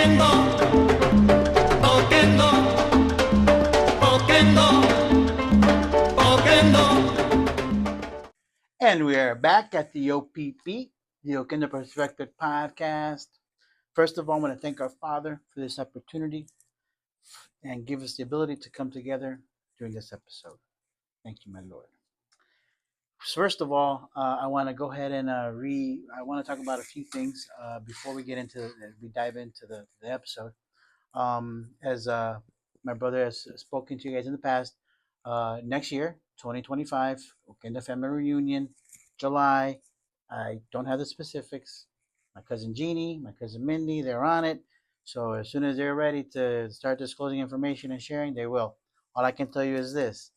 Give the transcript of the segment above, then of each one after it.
Oquendo, Oquendo, Oquendo. And we are back at the OPP, the Oquendo Perspective Podcast. First of all, I want to thank our Father for this opportunity and give us the ability to come together during this episode. Thank you, my Lord. First of all, I want to go ahead and I want to talk about a few things before we get into we dive into the episode. As my brother has spoken to you guys in the past, next year, 2025, Okenda Family Reunion, July. I don't have the specifics. My cousin Jeannie, my cousin Mindy, they're on it. So as soon as they're ready to start disclosing information and sharing, they will. All I can tell you is this: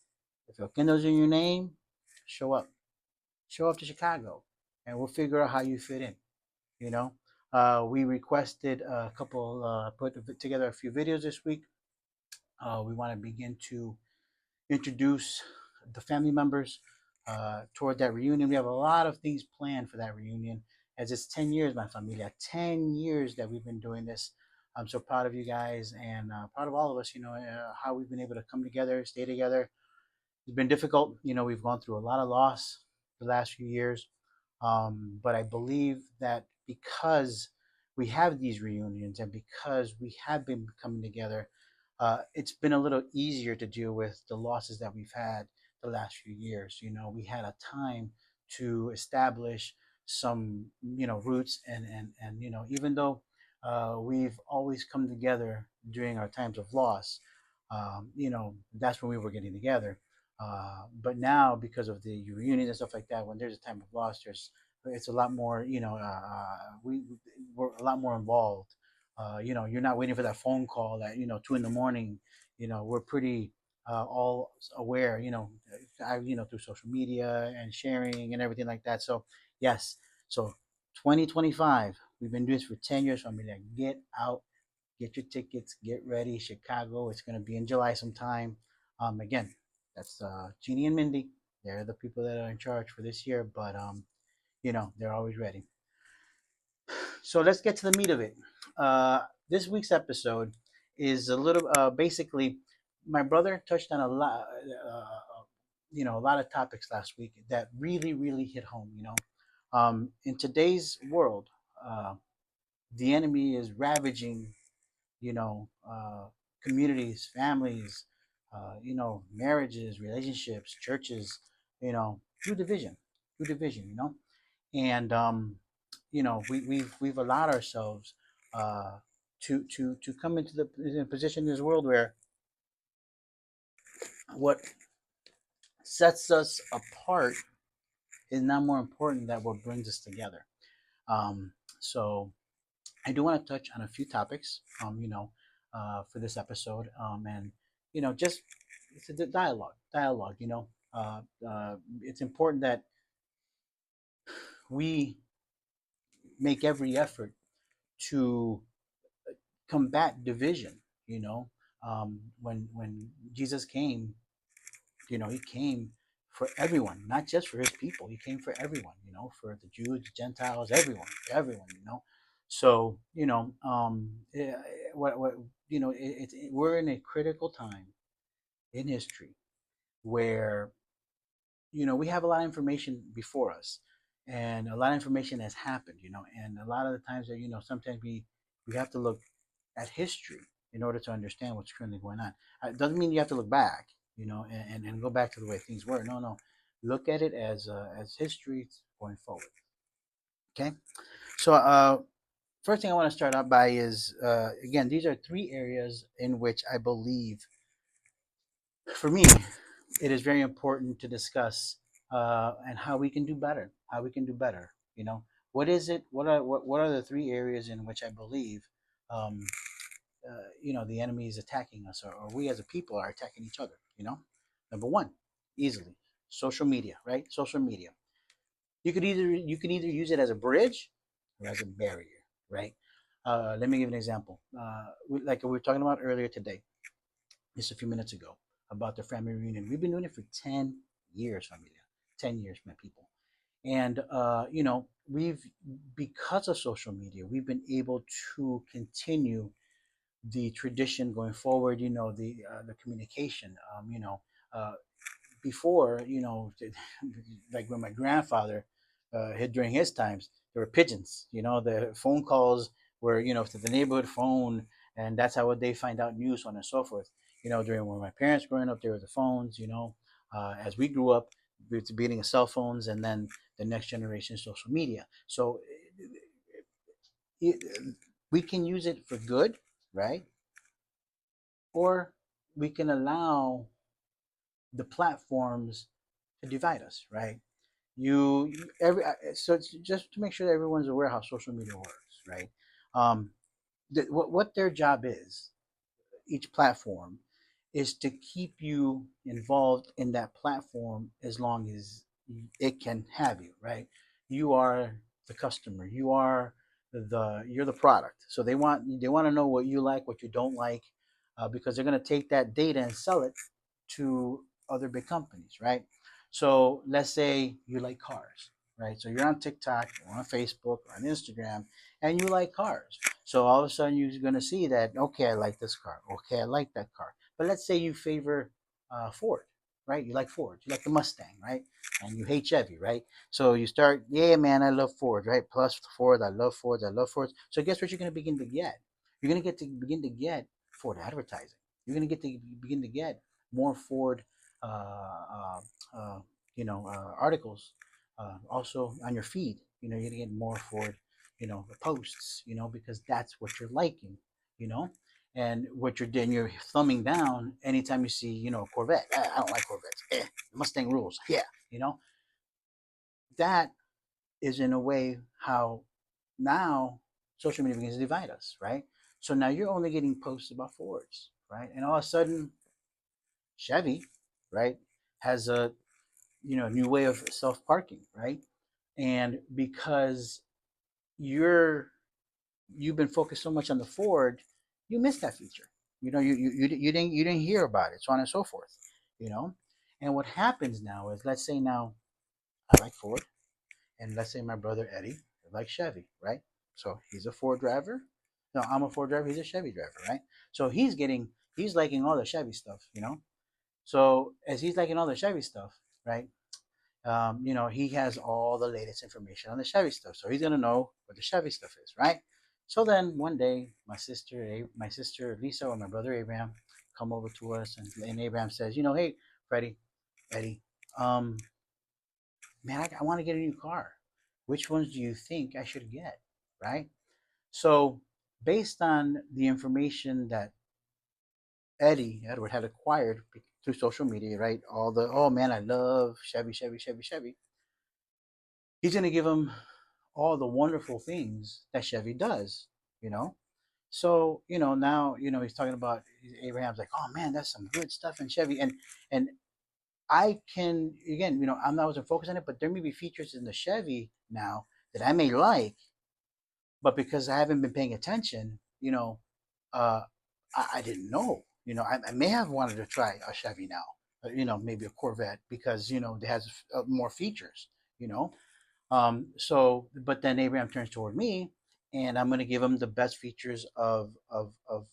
if Okendo's in your name, show up. Show up to Chicago, and we'll figure out how you fit in. You know, we requested a couple, put together a few videos this week. We want to begin to introduce the family members toward that reunion. We have a lot of things planned for that reunion, as it's 10 years, my familia, 10 years that we've been doing this. I'm so proud of you guys and proud of all of us, how we've been able to come together, stay together. It's been difficult. We've gone through a lot of loss the last few years. But I believe that because we have these reunions and because we have been coming together, it's been a little easier to deal with the losses that we've had the last few years. We had a time to establish some, roots and even though we've always come together during our times of loss, that's when we were getting together. But now, because of the reunions and stuff like that, when there's a time of loss, it's a lot more. We're a lot more involved. You're not waiting for that phone call at 2 in the morning. We're pretty all aware. Through social media and sharing and everything like that. So yes, so 2025. We've been doing this for 10 years. So I'm like, get out, get your tickets, get ready. Chicago. It's gonna be in July sometime. Again, that's Jeannie and Mindy. They're the people that are in charge for this year, but they're always ready. So let's get to the meat of it. This week's episode is a little basically. My brother touched on a lot of topics last week that really, really hit home. In today's world, the enemy is ravaging, you know, uh, communities, families, marriages, relationships, churches, through division, and we've allowed ourselves uh, to come into the position in this world where what sets us apart is not more important than what brings us together. So I do want to touch on a few topics, for this episode, and just it's a dialogue. It's important that we make every effort to combat division. When Jesus came, he came for everyone, not just for his people. He came for everyone. For the Jews, the Gentiles, everyone. So what we're in a critical time in history where we have a lot of information before us, and a lot of information has happened. And a lot of the times that sometimes we have to look at history in order to understand what's currently going on. It doesn't mean you have to look back, and go back to the way things were. No. Look at it as history going forward. Okay. So first thing I want to start out by is again, these are three areas in which I believe, for me, it is very important to discuss and how we can do better. How we can do better. What is it? What are the three areas in which I believe, um, the enemy is attacking us, or we as a people are attacking each other? Number one, easily, social media, right? Social media. You can either use it as a bridge or as a barrier, right? Let me give an example. Like we were talking about earlier today, just a few minutes ago, about the family reunion. We've been doing it for 10 years, familia. 10 years, my people. And we've because of social media, we've been able to continue the tradition going forward. The communication. Uh, Before, like when my grandfather, during his times, there were pigeons. The phone calls were, to the neighborhood phone, and that's how would they find out news, so on and so forth. During when my parents growing up, there were the phones. As we grew up, with the beginning of cell phones, and then the next generation, social media. So it, we can use it for good, right? Or we can allow the platforms to divide us, right? Every so it's just to make sure that everyone's aware how social media works, right? um what their job is, each platform, is to keep you involved in that platform as long as it can have you, right? You are the customer, you're the product, so they want to know what you like, what you don't like, because they're going to take that data and sell it to other big companies, right? So let's say you like cars, right? So you're on TikTok or on Facebook or on Instagram, and you like cars. So all of a sudden you're going to see that, okay, I like this car. Okay, I like that car. But let's say you favor Ford, right? You like Ford. You like the Mustang, right? And you hate Chevy, right? So you start, yeah, man, I love Ford, right? Plus Ford, I love Ford, I love Ford. So guess what you're going to begin to get? You're going to begin to get Ford advertising. You're going to begin to get more Ford, uh, uh, articles, also on your feed. You're going to get more Ford, posts, because that's what you're liking, you know, and what you're doing, you're thumbing down anytime you see, Corvette. I don't like Corvettes. Mustang rules. Yeah, you know, that is in a way how now social media begins to divide us, right? So now you're only getting posts about Fords, right? And all of a sudden, Chevy, right, has a new way of self parking, right? And because you're you've been focused so much on the Ford, you missed that feature. You didn't hear about it, so on and so forth. You know, and what happens now is, let's say now I like Ford, and let's say my brother Eddie likes Chevy, right? So he's a Ford driver. No, I'm a Ford driver. He's a Chevy driver, right? So he's liking all the Chevy stuff. So as he's liking all the Chevy stuff, right? He has all the latest information on the Chevy stuff, so he's gonna know what the Chevy stuff is, right? So then one day, my sister Lisa or my brother Abraham come over to us, and Abraham says, hey, Freddie, Eddie, um, man, I want to get a new car. Which ones do you think I should get, right? So based on the information that Edward had acquired through social media, right? Oh man, I love Chevy, Chevy, Chevy, Chevy. He's going to give him all the wonderful things that Chevy does, you know? So, now, he's talking about, Abraham's like, oh man, that's some good stuff in Chevy. And I can, again, I'm not wasn't focused on it, but there may be features in the Chevy now that I may like, but because I haven't been paying attention, uh, I didn't know. I may have wanted to try a Chevy now, maybe a Corvette, because, it has more features, you know? But then Abraham turns toward me, and I'm going to give him the best features of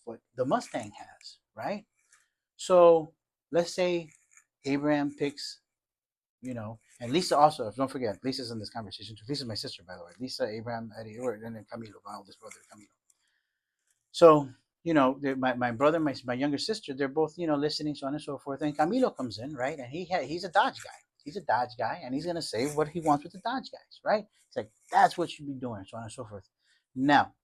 what the Mustang has, right? So let's say Abraham picks, and Lisa also. Don't forget, Lisa's in this conversation too. Lisa's my sister, by the way. Lisa, Abraham, Eddie, and then Camilo, my oldest brother, Camilo. So my brother, my younger sister, they're both listening, so on and so forth. And Camilo comes in, right, and he's a Dodge guy. He's a Dodge guy, and he's gonna say what he wants with the Dodge guys, right? It's like that's what you should be doing, so on and so forth. Now,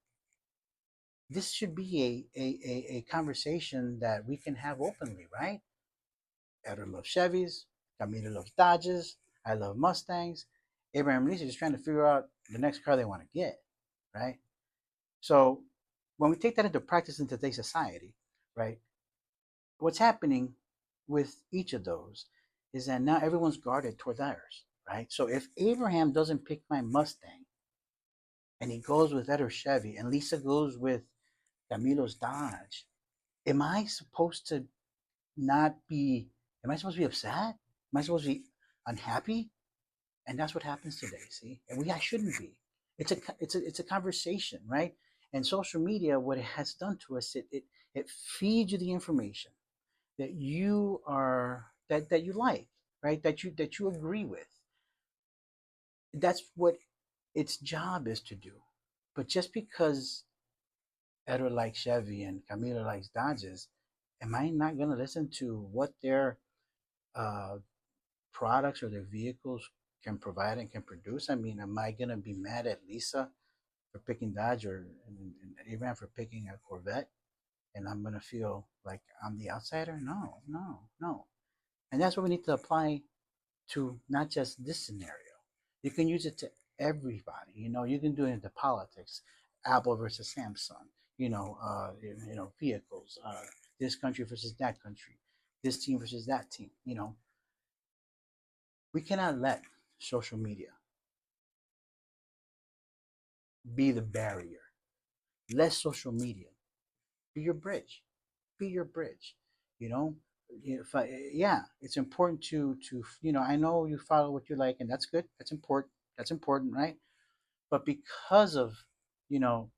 this should be a conversation that we can have openly, right? Edward loves Chevys, Camilo loves Dodges, I love Mustangs. Abraham and Lisa are just trying to figure out the next car they want to get, right? So when we take that into practice in today's society, right, what's happening with each of those is that now everyone's guarded toward theirs, right? So if Abraham doesn't pick my Mustang and he goes with Ed or Chevy and Lisa goes with Camilo's Dodge, am I supposed to not be, am I supposed to be upset? Am I supposed to be unhappy? And that's what happens today, see? And I shouldn't be. It's a conversation, right? And social media, what it has done to us, it feeds you the information that you are that you like, right? That you agree with. That's what its job is to do. But just because Edward likes Chevy and Camila likes Dodges, am I not going to listen to what their uh, products or their vehicles can provide and can produce? I mean, am I going to be mad at Lisa for picking Dodge and Abraham for picking a Corvette? And I'm going to feel like I'm the outsider? No, no, no. And that's what we need to apply to not just this scenario. You can use it to everybody. You can do it into politics, Apple versus Samsung. Vehicles. This country versus that country. This team versus that team. We cannot let social media be the barrier. Let social media be your bridge. Be your bridge. You know, if yeah, it's important to. I know you follow what you like, and that's good. That's important. That's important, right? But because of you know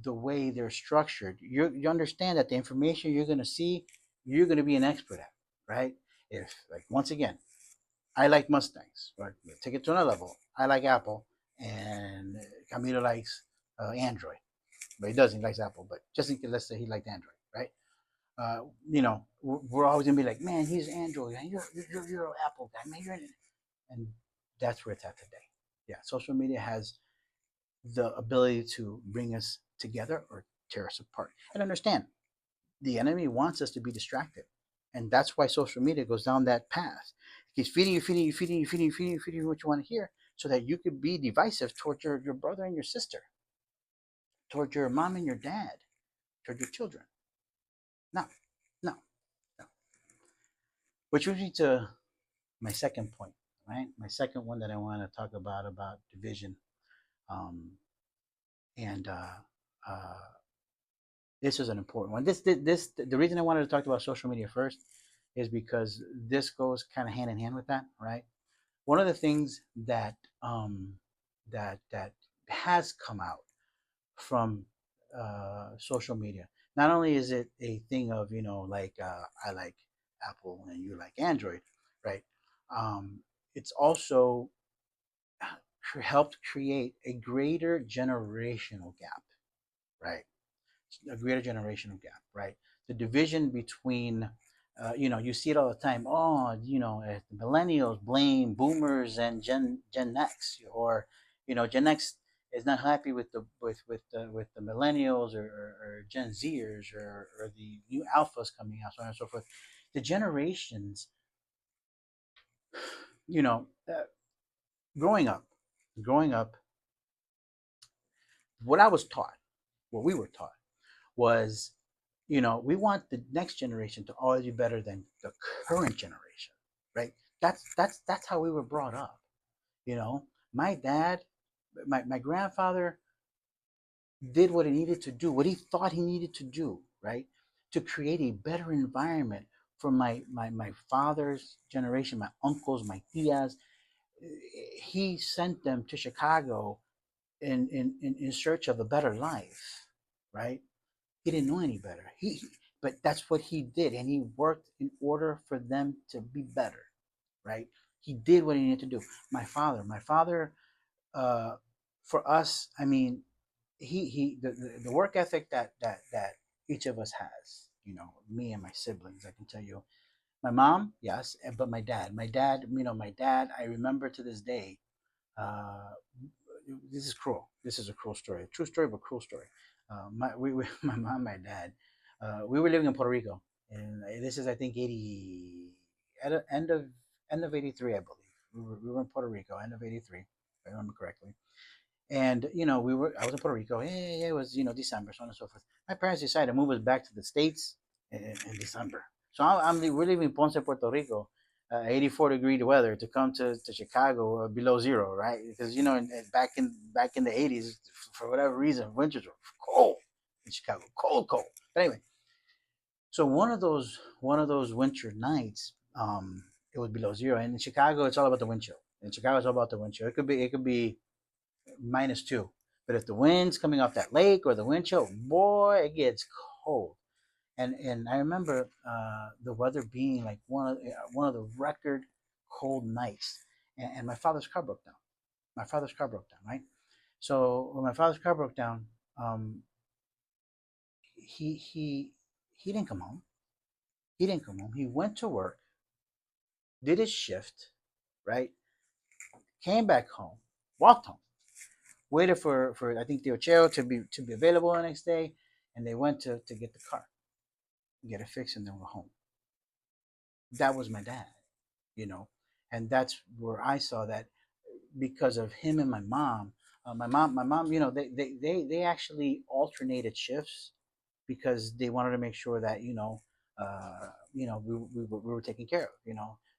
the way they're structured, you understand that the information you're going to see, you're going to be an expert at, right? If like once again, I like Mustangs, right? Take it to another level. I like Apple, and Camilo likes Android, but he doesn't. He likes Apple, but just in case, let's say he liked Android, right? We're always gonna be like, man, he's Android, and you're an Apple guy, man. And that's where it's at today. Yeah, social media has the ability to bring us together or tear us apart. And understand, the enemy wants us to be distracted. And that's why social media goes down that path. It keeps feeding you, feeding you, feeding you, feeding you, feeding you, feeding you what you want to hear so that you could be divisive towards your brother and your sister, towards your mom and your dad, towards your children. No, no, no. Which brings me to my second point, right? My second one that I want to talk about division. Um, and uh, this is an important one. The reason I wanted to talk about social media first is because this goes kind of hand in hand with that, right? One of the things that has come out from social media, not only is it a thing of like I like Apple and you like Android, right? Um, it's also helped create a greater generational gap, right? A greater generational gap, right? The division between, you see it all the time. Oh, millennials blame boomers and Gen X, or Gen X is not happy with the millennials or Gen Zers or the new alphas coming out, so on and so forth. The generations, you know, uh, growing up, growing up, what I was taught, what we were taught was we want the next generation to always be better than the current generation, right? That's how we were brought up. you know my dad, my grandfather did what he needed to do, what he thought he needed to do, right, to create a better environment for my father's generation, my uncles, my tias. He sent them to Chicago in search of a better life, right? He didn't know any better. But that's what he did, and he worked in order for them to be better, right? He did what he needed to do. My father, uh, for us, I mean, the work ethic that each of us has, me and my siblings, I can tell you. My mom, yes, but my dad, I remember to this day. Uh, this is cruel. This is a cruel story. A true story, but cruel story. My mom, my dad, we were living in Puerto Rico, and this is I think 80 at the end of 83, I believe. We were in Puerto Rico, end of 83, if I remember correctly. And I was in Puerto Rico. Yeah, it was December, so on and so forth. My parents decided to move us back to the states in December. So we're living in Ponce, Puerto Rico, 84-degree weather to come to Chicago below zero, right? Because back in the 80s, for whatever reason, winters were cold in Chicago, cold, cold. But anyway, so one of those winter nights, it was below zero. And in Chicago, it's all about the wind chill. In Chicago, it's all about the wind chill. It could be -2. But if the wind's coming off that lake or the wind chill, boy, it gets cold. And I remember the weather being like one of the record cold nights, and my father's car broke down. My father's car broke down, right? So when my father's car broke down, um, he he he didn't come home. He didn't come home. He went to work, did his shift, right? Came back home, walked home, waited for I think the Ochero to be available the next day, and they went to get the car, get it fixed, and then we're home. That was my dad, you know, and that's where I saw that because of him and my mom. My mom, they actually alternated shifts because they wanted to make sure that we were taken care of.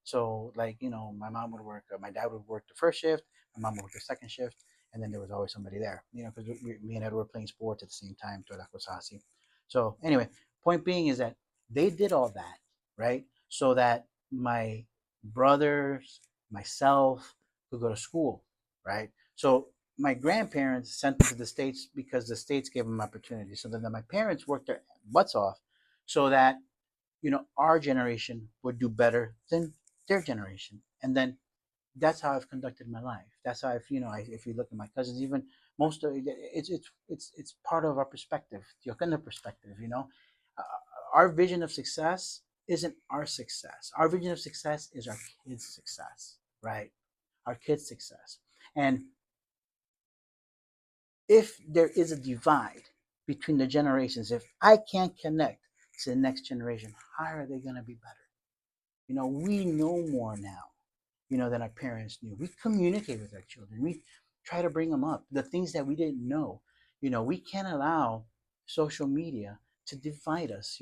So like my mom would work, my dad would work the first shift, my mom would work the second shift, and then there was always somebody there. Because me and Ed were playing sports at the same time to La Cosasi. So anyway, point being is that they did all that, right, so that my brothers, myself could go to school, right? So my grandparents sent them to the States because the States gave them opportunity. So then my parents worked their butts off so that, our generation would do better than their generation. And then that's how I've conducted my life. That's how if you look at my cousins, even most of it's part of our perspective, the Okenda perspective, Uh, our vision of success isn't our success. Our vision of success is our kids' success, right? Our kids' success. And if there is a divide between the generations, if I can't connect to the next generation, how are they going to be better? We know more now, than our parents knew. We communicate with our children. We try to bring them up. The things that we didn't know, we can't allow social media to divide us,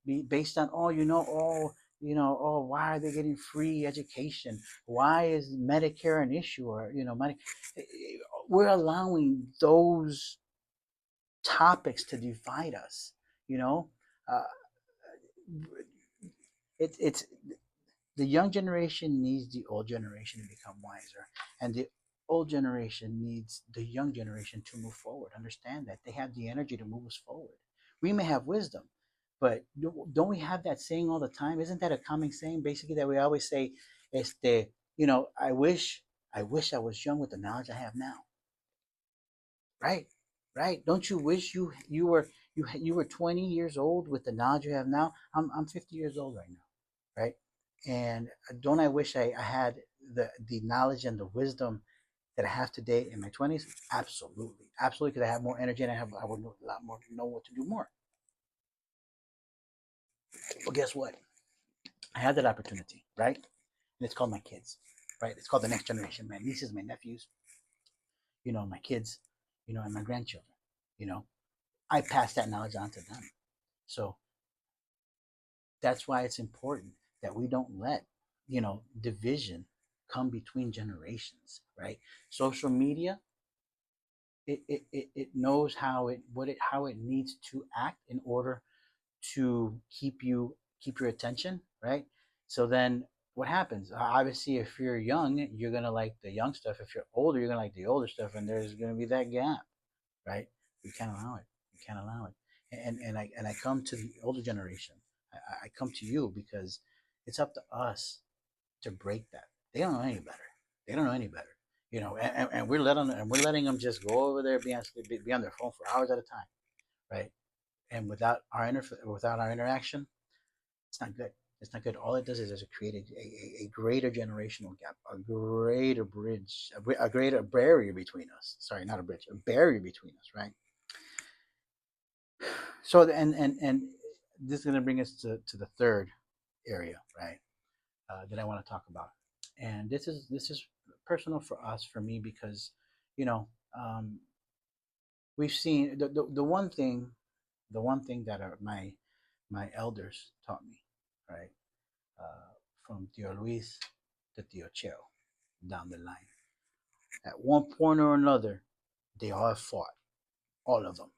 be based on, why are they getting free education? Why is Medicare an issue? Or, money. We're allowing those topics to divide us. You know, uh, it's the young generation needs the old generation to become wiser, and the old generation needs the young generation to move forward. Understand that they have the energy to move us forward. We may have wisdom, but don't we have that saying all the time? Isn't that a common saying, basically, that we always say, "Este, I wish I was young with the knowledge I have now." Right, right. Don't you wish you were 20 years old with the knowledge you have now? I'm 50 years old right now, right? And don't I wish I had the knowledge and the wisdom that I have today in my 20s? Absolutely, absolutely, because I have more energy and I would know a lot more, know what to do more. Well, guess what? I have that opportunity, right? And it's called my kids, right? It's called the next generation. My nieces, my nephews, my kids, and my grandchildren. You know, I pass that knowledge on to them. So that's why it's important that we don't let division come between generations, right? Social media, it knows how it needs to act in order to keep your attention, right? So then what happens? Obviously, if you're young, you're gonna like the young stuff. If you're older, you're gonna like the older stuff, and there's gonna be that gap, right? We can't allow it. We can't allow it. And I come to the older generation. I come to you because it's up to us to break that. They don't know any better. They don't know any better. And we're letting them just go over there, be on their phone for hours at a time, right? And without our interaction, it's not good. It's not good. All it does is create a greater generational gap, a greater bridge, a greater barrier between us. Sorry, not a bridge, a barrier between us, right? So and this is going to bring us to the third area, right? That I want to talk about, and this is personal for us, for me, because you know um, we've seen the one thing that my elders taught me, right? From Tio Luis to Tio Cheo down the line. At one point or another, they all have fought. All of them.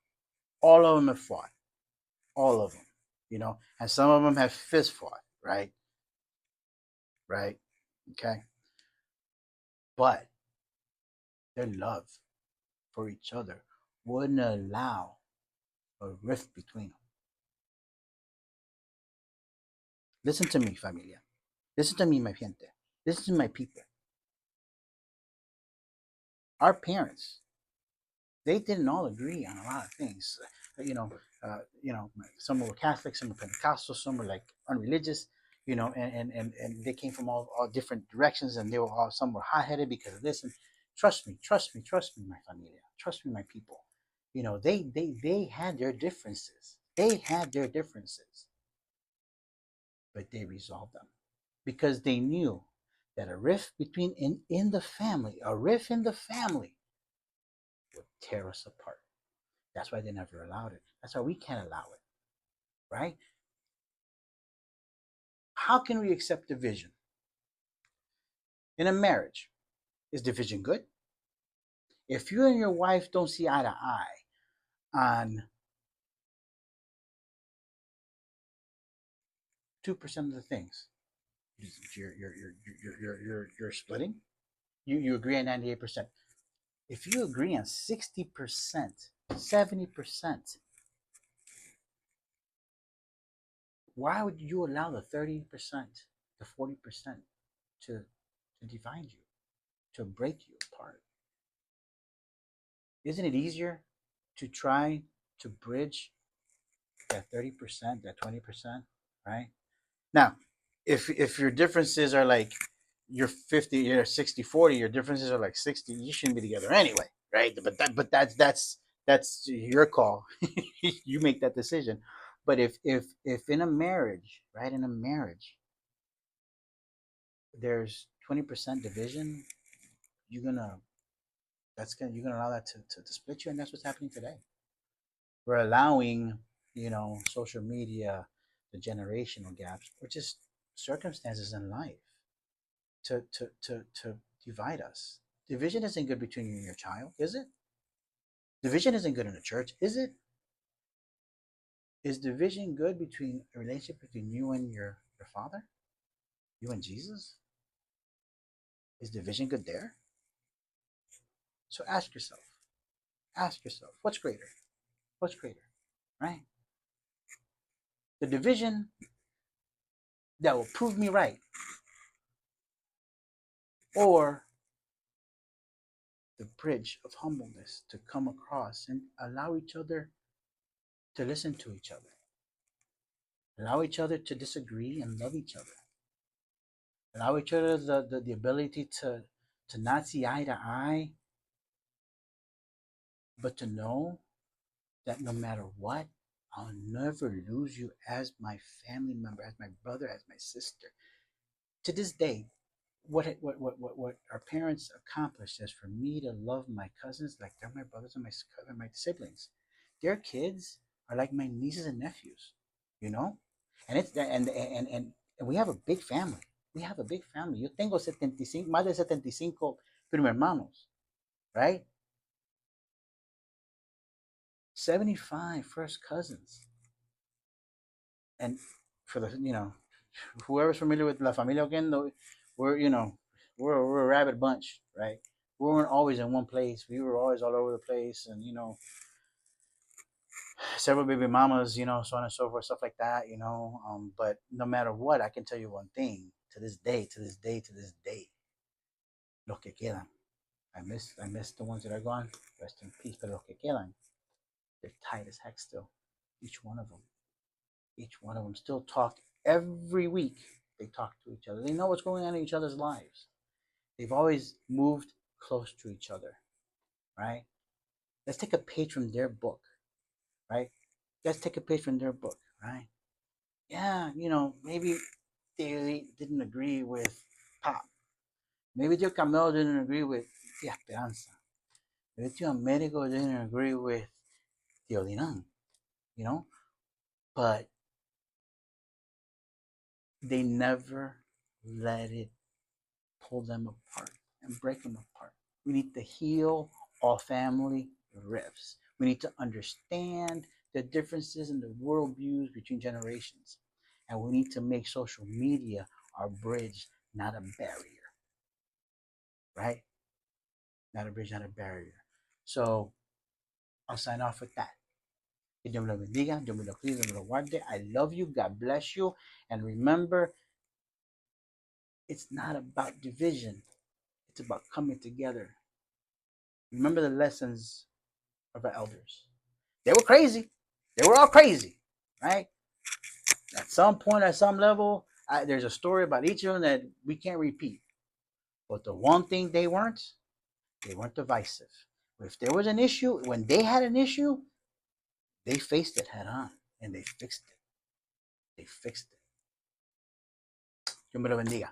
All of them have fought. All of them. And some of them have fist fought, right? Right? Okay. But their love for each other wouldn't allow a rift between them. Listen to me, familia. Listen to me, my gente. Listen to my people. Our parents, they didn't all agree on a lot of things. You know, some were Catholic, some were Pentecostal, some were like unreligious. And they came from all different directions, and they were all some were hot headed because of this. And trust me, my familia, trust me, my people. They had their differences. They had their differences, but they resolved them because they knew that a rift between in the family, a rift in the family would tear us apart. That's why they never allowed it. That's why we can't allow it, right? How can we accept division in a marriage? Is division good? If you and your wife don't see eye to eye on 2% of the things, you're splitting. You agree on 98%. If you agree on 60%, 70%, why would you allow the 30%, the 40% to divide you, to break you apart? Isn't it easier to try to bridge that 30%, that 20%, right? Now, if your differences are like you're 50, you're 60, 40, your differences are like 60, you shouldn't be together anyway, right? But that's your call. You make that decision. But if in a marriage, right, in a marriage, there's 20% division, you're gonna you're gonna allow that to split you, and that's what's happening today. We're allowing, social media, the generational gaps, or just circumstances in life to divide us. Division isn't good between you and your child, is it? Division isn't good in the church, is it? Is division good between a relationship between you and your father? You and Jesus? Is division good there? So ask yourself, what's greater? What's greater? Right? The division that will prove me right, or the bridge of humbleness to come across and allow each other to listen to each other, allow each other to disagree and love each other, allow each other the ability to not see eye to eye, but to know that no matter what, I'll never lose you as my family member, as my brother, as my sister. To this day, what our parents accomplished is for me to love my cousins like they're my brothers and my siblings. Their kids are like my nieces and nephews, you know, and it's and we have a big family. We have a big family. Yo tengo 75, más de 75 primo hermanos, right? 75 first cousins, and for the whoever's familiar with La Familia again, we're we're a rabid bunch, right? We weren't always in one place. We were always all over the place, and several baby mamas, so on and so forth, stuff like that, But no matter what, I can tell you one thing: to this day, to this day, to this day, los que quedan. I miss the ones that are gone. Rest in peace. But los que quedan, they're tight as heck still. Each one of them. Each one of them still talk every week. They talk to each other. They know what's going on in each other's lives. They've always moved close to each other, right? Let's take a page from their book, right? Let's take a page from their book, right? Yeah, maybe they didn't agree with Pop. Maybe Tio Camilo didn't agree with Tia Esperanza. Maybe Tio Americo didn't agree with Tio Dinan, you know? But they never let it pull them apart and break them apart. We need to heal all family rifts. We need to understand the differences in the worldviews between generations. And we need to make social media our bridge, not a barrier, right? Not a bridge, not a barrier. So I'll sign off with that. Que Dios me lo bendiga, Dios me lo cuide, Dios me lo guarde. I love you. God bless you. And remember, it's not about division. It's about coming together. Remember the lessons of our elders. They were crazy. They were all crazy, right? At some point, at some level, there's a story about each of them that we can't repeat. But the one thing they weren't divisive. If there was an issue, when they had an issue, they faced it head on and they fixed it. They fixed it. Dios me lo bendiga.